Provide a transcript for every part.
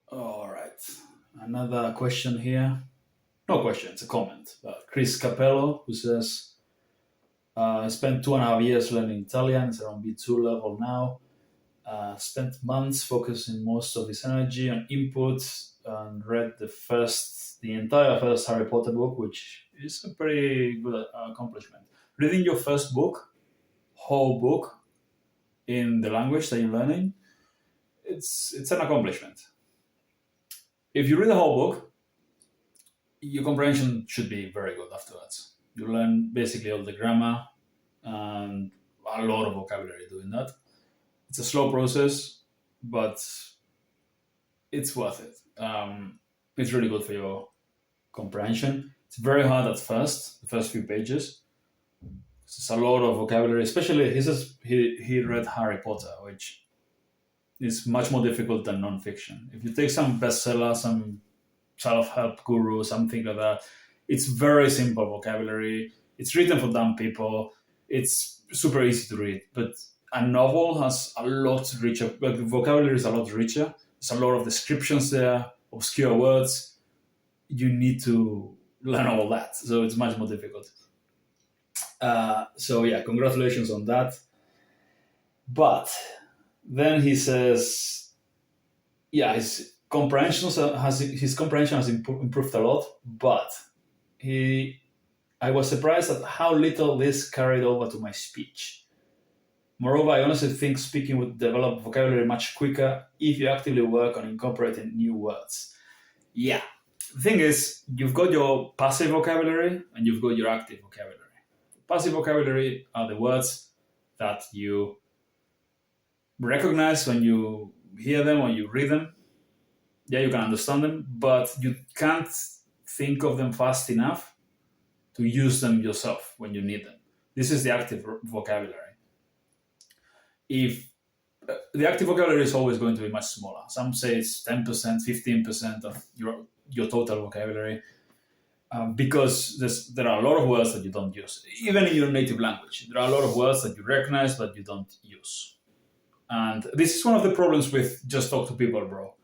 All right. Another question here. No question, it's a comment. Chris Capello, who says, I spent 2.5 years learning Italian. It's around B2 level now. Spent months focusing most of his energy on inputs and read the entire first Harry Potter book, which is a pretty good accomplishment. Reading your first book, whole book, in the language that you're learning, it's an accomplishment. If you read the whole book, your comprehension should be very good afterwards. You learn basically all the grammar and a lot of vocabulary doing that. It's a slow process, but it's worth it. It's really good for your comprehension. It's very hard at first, the first few pages. It's a lot of vocabulary, especially he read Harry Potter, which is much more difficult than nonfiction. If you take some bestseller, some self-help guru, something like that, it's very simple vocabulary. It's written for dumb people. It's super easy to read, but a novel has a lot richer, but the vocabulary is a lot richer. There's a lot of descriptions there, obscure words. You need to learn all that, so it's much more difficult. So yeah, congratulations on that. But then he says, yeah, his comprehension has improved a lot, but I was surprised at how little this carried over to my speech. Moreover, I honestly think speaking would develop vocabulary much quicker if you actively work on incorporating new words. Yeah. The thing is, you've got your passive vocabulary and you've got your active vocabulary. Passive vocabulary are the words that you recognize when you hear them or you read them. Yeah, you can understand them, but you can't think of them fast enough to use them yourself when you need them. This is the active vocabulary. If the active vocabulary is always going to be much smaller. Some say it's 10%, 15% of your total vocabulary, because there are a lot of words that you don't use. Even in your native language, there are a lot of words that you recognize but you don't use. And this is one of the problems with Just Talk to People, bro.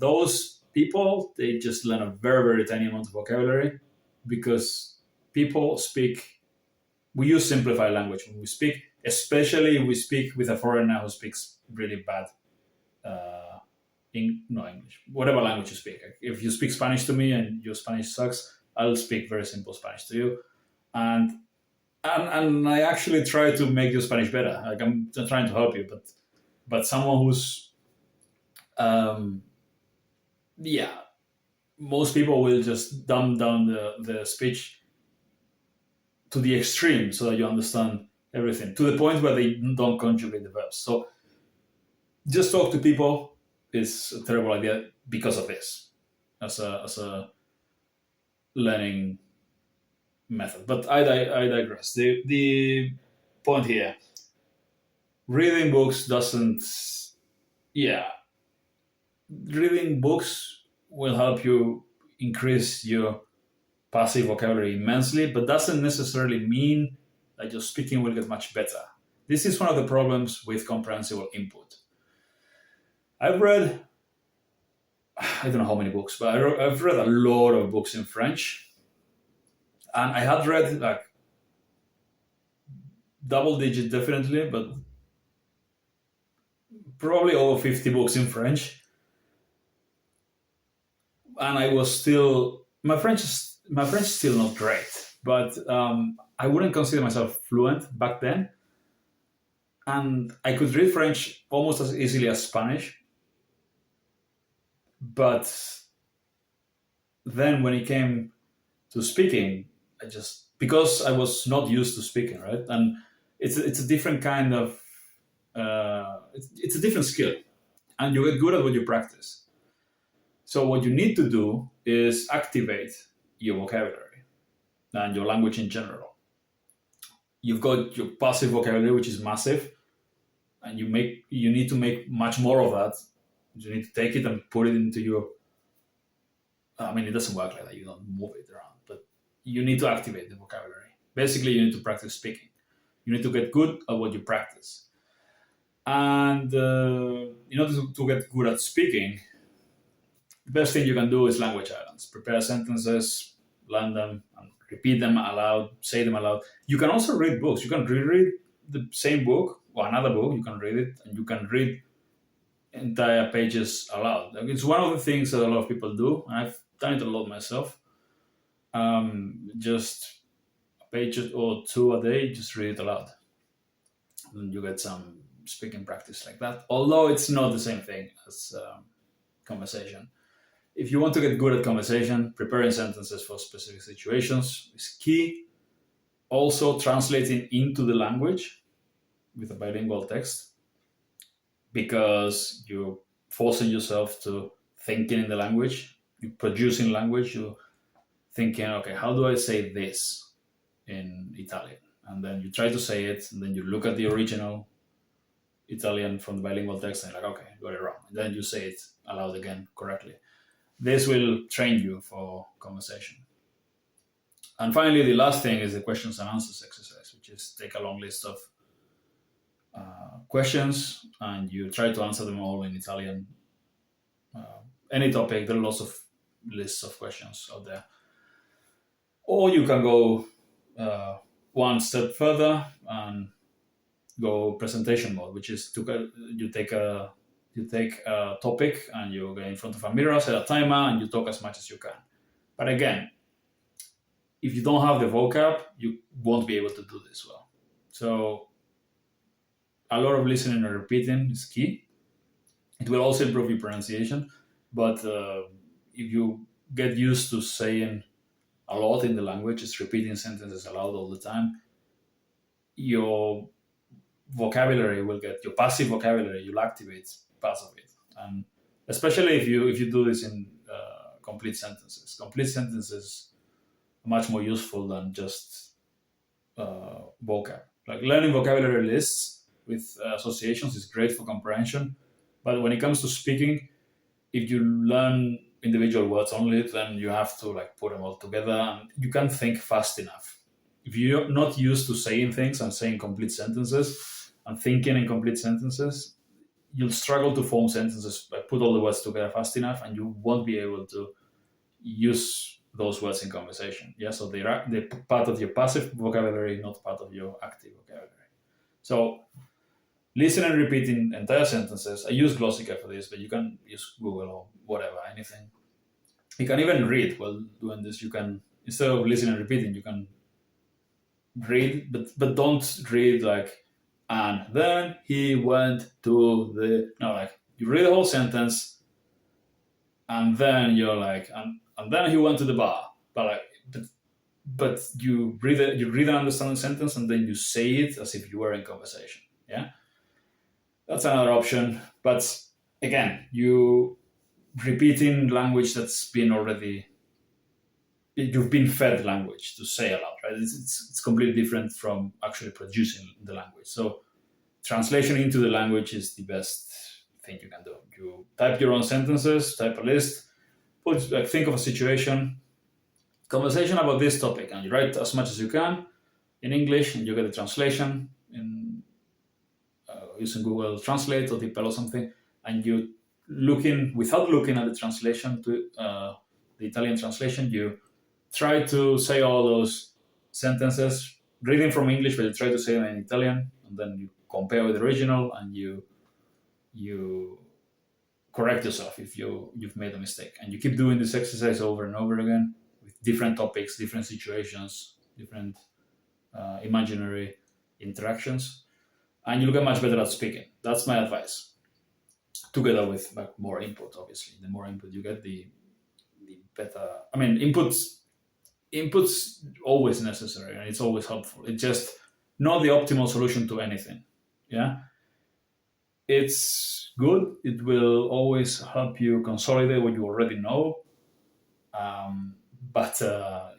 Those people, they just learn a very, very tiny amount of vocabulary because people speak, we use simplified language when we speak, especially if we speak with a foreigner who speaks really bad English, whatever language you speak. If you speak Spanish to me and your Spanish sucks, I'll speak very simple Spanish to you. And I actually try to make your Spanish better. Like I'm trying to help you, but someone who's yeah, most people will just dumb down the speech to the extreme so that you understand everything, to the point where they don't conjugate the verbs. So Just Talk to People is a terrible idea because of this, as a learning method. But I digress. The point here, reading books doesn't, yeah, reading books will help you increase your passive vocabulary immensely, but doesn't necessarily mean that your speaking will get much better. This is one of the problems with comprehensible input. I've read, I don't know how many books, but I've read a lot of books in French. And I had read like double digit definitely, but probably over 50 books in French. And I was still, my French is still not great, but I wouldn't consider myself fluent back then. And I could read French almost as easily as Spanish. But then when it came to speaking, because I was not used to speaking, right? And it's a different kind of, it's a different skill. And you get good at what you practice. So what you need to do is activate your vocabulary and your language in general. You've got your passive vocabulary, which is massive, and you need to make much more of that. You need to take it and put it into your. I mean, it doesn't work like that. You don't move it around, but you need to activate the vocabulary. Basically, you need to practice speaking. You need to get good at what you practice. And in order to get good at speaking, the best thing you can do is language islands. Prepare sentences, learn them, and repeat them aloud, say them aloud. You can also read books. You can reread the same book or another book. You can read it, and you can read entire pages aloud. Like, it's one of the things that a lot of people do, and I've done it a lot myself. Just a page or two a day, just read it aloud. And you get some speaking practice like that, although it's not the same thing as conversation. If you want to get good at conversation, preparing sentences for specific situations is key. Also, translating into the language with a bilingual text, because you're forcing yourself to thinking in the language, you're producing language, you're thinking, okay, how do I say this in Italian? And then you try to say it, and then you look at the original Italian from the bilingual text, and you're like, okay, I got it wrong. And then you say it aloud again correctly. This will train you for conversation. And finally, the last thing is the questions and answers exercise, which is take a long list of questions, and you try to answer them all in Italian. Any topic, there are lots of lists of questions out there. Or you can go one step further and go presentation mode, which is you take a topic and you go in front of a mirror, set a timer, and you talk as much as you can. But again, if you don't have the vocab, you won't be able to do this well. So a lot of listening and repeating is key. It will also improve your pronunciation, but if you get used to saying a lot in the language, just repeating sentences aloud all the time, your vocabulary will get, your passive vocabulary, you'll activate parts of it. And especially if you do this in complete sentences. Complete sentences are much more useful than just vocab. Like learning vocabulary lists with associations is great for comprehension, but when it comes to speaking, if you learn individual words only, then you have to like put them all together, and you can't think fast enough. If you're not used to saying things and saying complete sentences and thinking in complete sentences, you'll struggle to form sentences, put all the words together fast enough, and you won't be able to use those words in conversation. Yeah, so they're part of your passive vocabulary, not part of your active vocabulary. So listen and repeat in entire sentences. I use Glossica for this, but you can use Google or whatever, anything. You can even read while doing this. You can, instead of listening and repeating, you can read, but don't read like, and then he went to the, no, like you read the whole sentence, and then you're like, and then he went to the bar, but you read and understand the sentence, and then you say it as if you were in conversation. Yeah, that's another option. But again, you repeating language that's been already, you've been fed language to say aloud, right? It's completely different from actually producing the language. So translation into the language is the best thing you can do. You type your own sentences, type a list, think of a situation, conversation about this topic, and you write as much as you can in English, and you get a translation in using Google Translate or DeepL or something, and you without looking at the translation to the Italian translation, you try to say all those sentences, reading from English, but you try to say them in Italian, and then you compare with the original, and you correct yourself if you've made a mistake. And you keep doing this exercise over and over again with different topics, different situations, different imaginary interactions, and you'll get much better at speaking. That's my advice. Together with more input, obviously. The more input you get, the better. I mean, input's always necessary, and it's always helpful. It's just not the optimal solution to anything. Yeah, it's good. It will always help you consolidate what you already know, but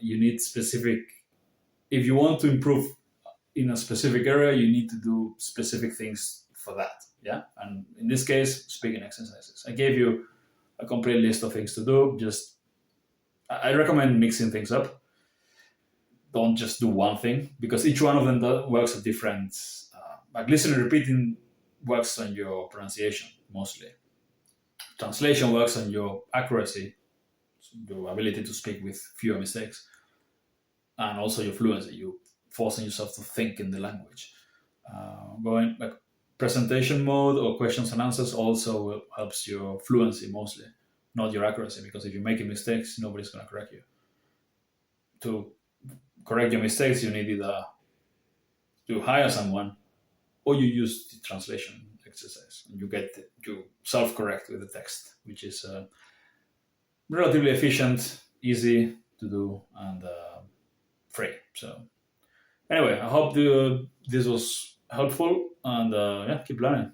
you need specific. If you want to improve in a specific area, you need to do specific things for that. Yeah, and in this case, speaking exercises. I gave you a complete list of things to do. I recommend mixing things up. Don't just do one thing, because each one of them works at different. Like listening and repeating works on your pronunciation mostly. translation works on your accuracy, your ability to speak with fewer mistakes, and also your fluency. You forcing yourself to think in the language. Going like presentation mode or questions and answers also helps your fluency mostly, not your accuracy. Because if you're making mistakes, nobody's gonna correct you. To correct your mistakes, you need either to hire someone or you use the translation exercise and you self-correct with the text, which is relatively efficient, easy to do, and free. So anyway, I hope this was helpful, and yeah, keep learning.